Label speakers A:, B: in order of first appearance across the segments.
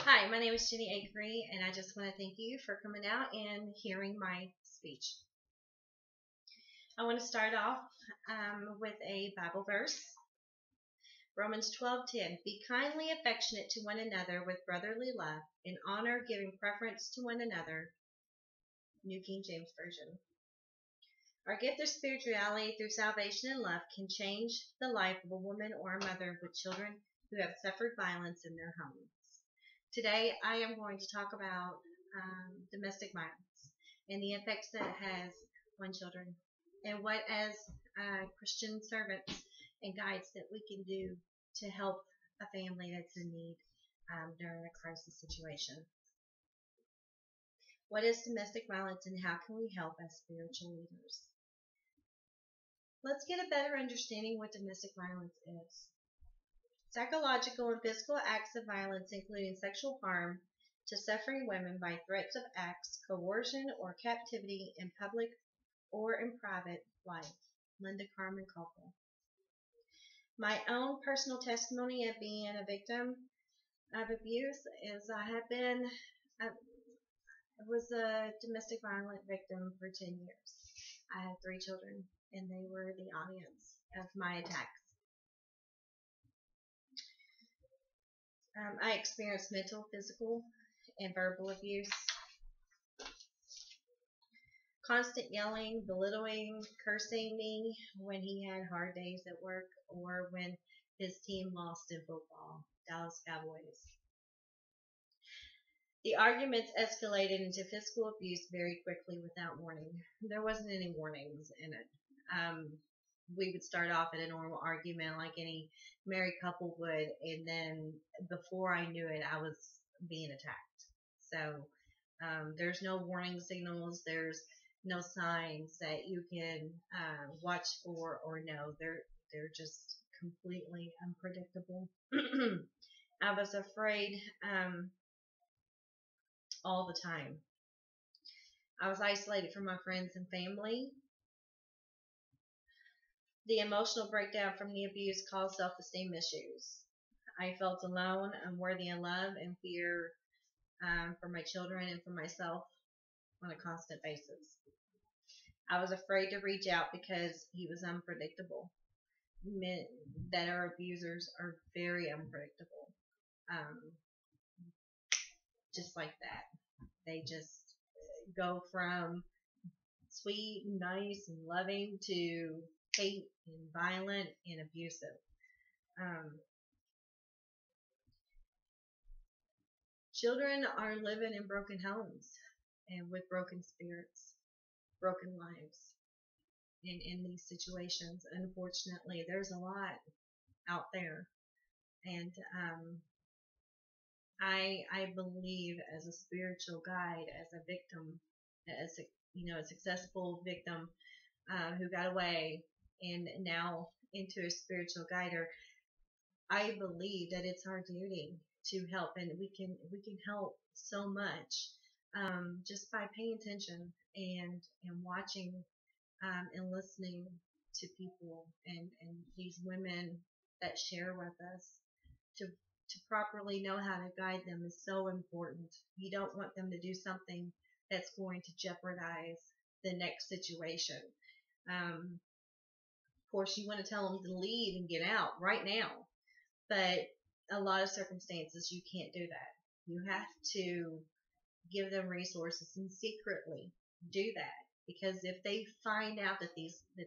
A: Hi, my name is Jenny Akery, and I just want to thank you for coming out and hearing my speech. I want to start off with a Bible verse, Romans 12:10. Be kindly affectionate to one another with brotherly love, in honor, giving preference to one another. New King James Version. Our gift of spirituality through salvation and love can change the life of a woman or a mother with children who have suffered violence in their homes. Today, I am going to talk about domestic violence and the effects that it has on children, and what, as Christian servants and guides, that we can do to help a family that's in need during a crisis situation. What is domestic violence, and how can we help as spiritual leaders? Let's get a better understanding what domestic violence is. Psychological and physical acts of violence, including sexual harm to suffering women by threats of acts, coercion, or captivity in public or in private life. Linda Carmen Koppel. My own personal testimony of being a victim of abuse is I was a domestic violence victim for 10 years. I had 3 children, and they were the audience of my attacks. I experienced mental, physical, and verbal abuse. Constant yelling, belittling, cursing me when he had hard days at work or when his team lost in football, Dallas Cowboys. The arguments escalated into physical abuse very quickly without warning. There wasn't any warnings in it. We would start off at a normal argument like any married couple would, and then before I knew it, I was being attacked. So there's no warning signals. There's no signs that you can watch for or know. They're just completely unpredictable. I was afraid all the time. I was isolated from my friends and family. The emotional breakdown from the abuse caused self-esteem issues. I felt alone, unworthy of love, and fear for my children and for myself on a constant basis. I was afraid to reach out because he was unpredictable. Men that are abusers are very unpredictable. Um, just like that. They just go from sweet and nice and loving to hate and violent and abusive. Um, Children are living in broken homes and with broken spirits, broken lives in these situations. Unfortunately, there's a lot out there. And I believe, as a spiritual guide, as a victim, as a successful victim who got away and now into a spiritual guider, I believe that it's our duty to help, and we can help so much just by paying attention and watching and listening to people and these women that share with us. To properly know how to guide them is so important. You don't want them to do something that's going to jeopardize the next situation. Of course, you want to tell them to leave and get out right now, but a lot of circumstances you can't do that. You have to give them resources and secretly do that, because if they find out that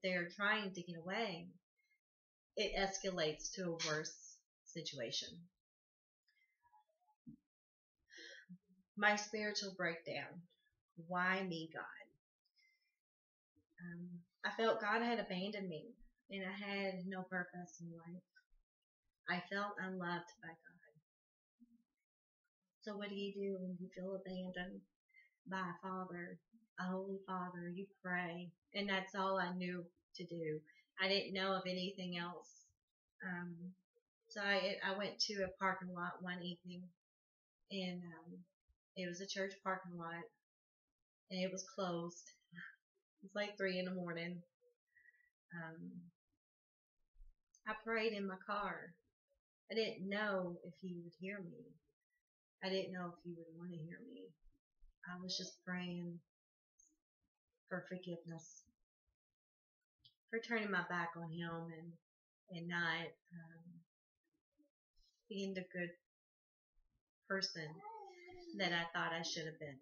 A: they're trying to get away, it escalates to a worse situation. My spiritual breakdown. Why me, God? I felt God had abandoned me, and I had no purpose in life. I felt unloved by God. So what do you do when you feel abandoned by a father, a holy father? You pray, and that's all I knew to do. I didn't know of anything else. So I went to a parking lot one evening, and it was a church parking lot, and it was closed. It's like 3 in the morning. I prayed in my car. I didn't know if he would hear me. I didn't know if he would want to hear me. I was just praying for forgiveness, for turning my back on him and not being the good person that I thought I should have been.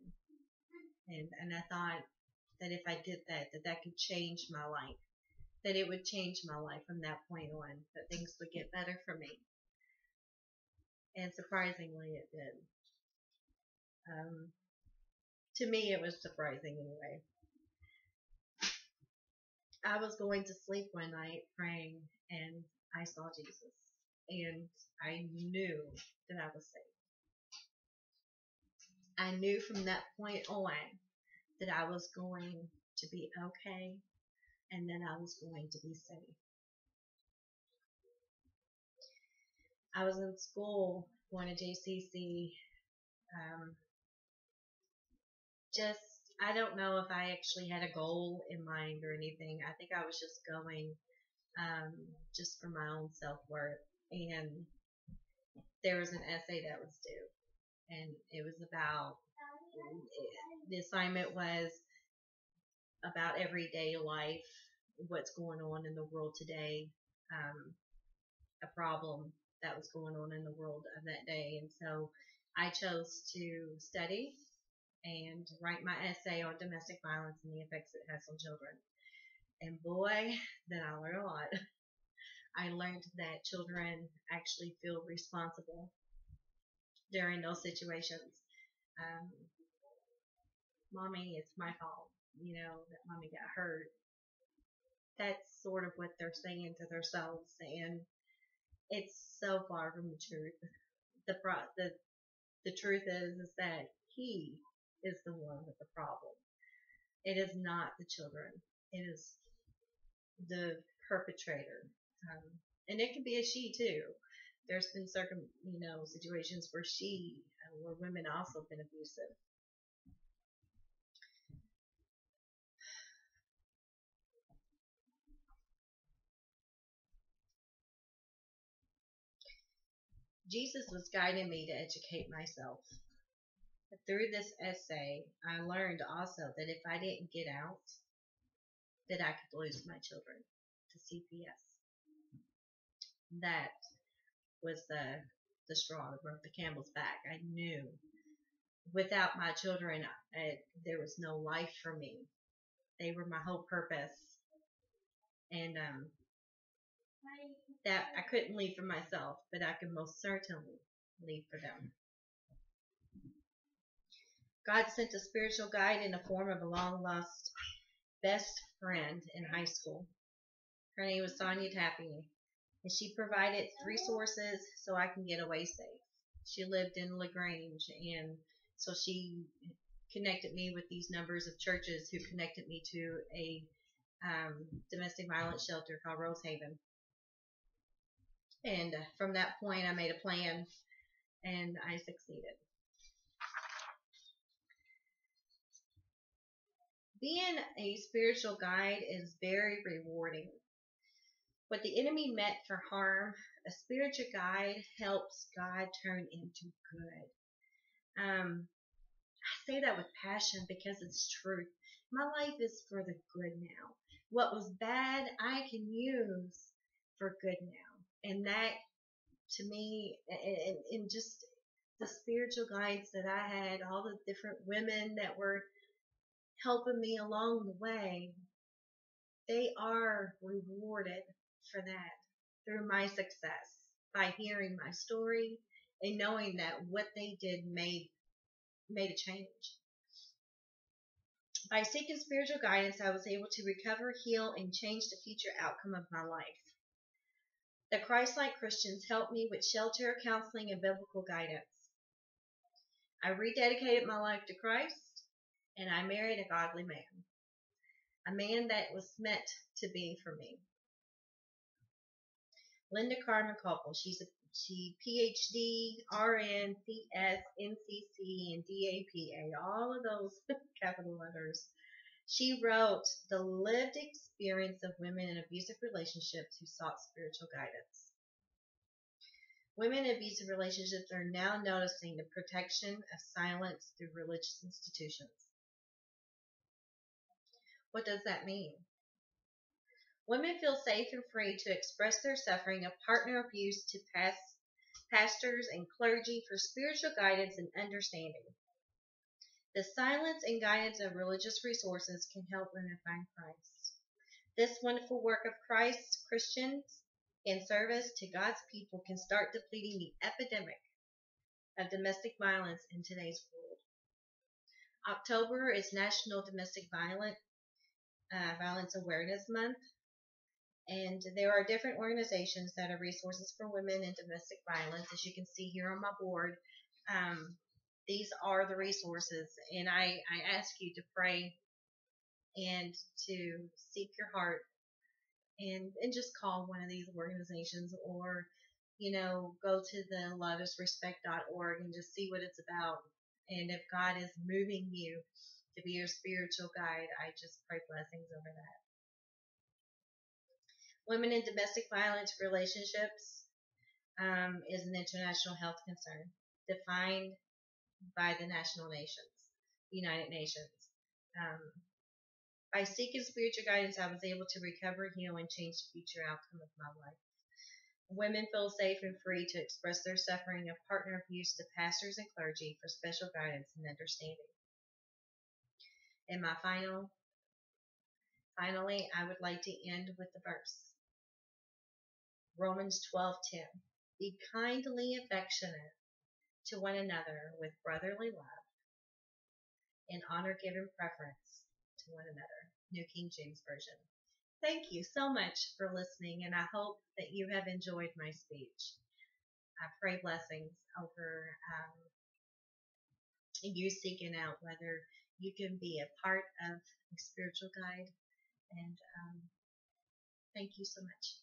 A: And I thought that if I did that, that could change my life, that it would change my life from that point on, that things would get better for me. And surprisingly, it did. To me, it was surprising anyway. I was going to sleep one night praying, and I saw Jesus, and I knew that I was saved. I knew from that point on that I was going to be okay, and that I was going to be saved. I was in school, going to JCC. Just, I don't know if I actually had a goal in mind or anything. I think I was just going just for my own self-worth. And there was an essay that was due. And it was about, the assignment was about everyday life, what's going on in the world today, a problem that was going on in the world of that day. And so I chose to study and write my essay on domestic violence and the effects it has on children. And boy, did I learn a lot. I learned that children actually feel responsible during those situations. Mommy, it's my fault, that mommy got hurt. That's sort of what they're saying to themselves, and it's so far from the truth. The truth is that he is the one with the problem. It is not the children. It is the perpetrator. And it can be a she too. There's been situations where women also been abusive. Jesus was guiding me to educate myself. Through this essay, I learned also that if I didn't get out, that I could lose my children to CPS. That was the straw that broke the camel's back. I knew without my children, there was no life for me. They were my whole purpose. And that I couldn't leave for myself, but I could most certainly leave for them. God sent a spiritual guide in the form of a long-lost best friend in high school. Her name was Sonia Tappy, and she provided resources so I can get away safe. She lived in LaGrange, and so she connected me with these numbers of churches who connected me to a domestic violence shelter called Rosehaven. And from that point, I made a plan, and I succeeded. Being a spiritual guide is very rewarding. What the enemy meant for harm, a spiritual guide helps God turn into good. I say that with passion because it's truth. My life is for the good now. What was bad, I can use for good now. And that, to me, and just the spiritual guides that I had, all the different women that were helping me along the way, they are rewarded for that through my success by hearing my story and knowing that what they did made a change. By seeking spiritual guidance, I was able to recover, heal, and change the future outcome of my life. The Christ-like Christians helped me with shelter, counseling, and biblical guidance. I rededicated my life to Christ, and I married a godly man. A man that was meant to be for me. Linda Carmen Koppel. She PhD, RN, CS, NCC, and DAPA, all of those capital letters. She wrote The Lived Experience of Women in Abusive Relationships Who Sought Spiritual Guidance. Women in abusive relationships are now noticing the protection of silence through religious institutions. What does that mean? Women feel safe and free to express their suffering of partner abuse to pastors and clergy for spiritual guidance and understanding. The silence and guidance of religious resources can help women find Christ. This wonderful work of Christ, Christians, in service to God's people can start depleting the epidemic of domestic violence in today's world. October is National Domestic Violence Awareness Month, and there are different organizations that are resources for women in domestic violence. As you can see here on my board, these are the resources, and I ask you to pray and to seek your heart and just call one of these organizations, or go to the loveisrespect.org and just see what it's about. And if God is moving you to be your spiritual guide, I just pray blessings over that. Women in domestic violence relationships is an international health concern defined by the United Nations. By seeking spiritual guidance, I was able to recover, heal, and change the future outcome of my life. Women feel safe and free to express their suffering of partner abuse to pastors and clergy for special guidance and understanding. And finally, I would like to end with the verse. Romans 12:10. Be kindly affectionate to one another with brotherly love, and honor given preference to one another. New King James Version. Thank you so much for listening, and I hope that you have enjoyed my speech. I pray blessings over you seeking out whether you can be a part of a spiritual guide, and thank you so much.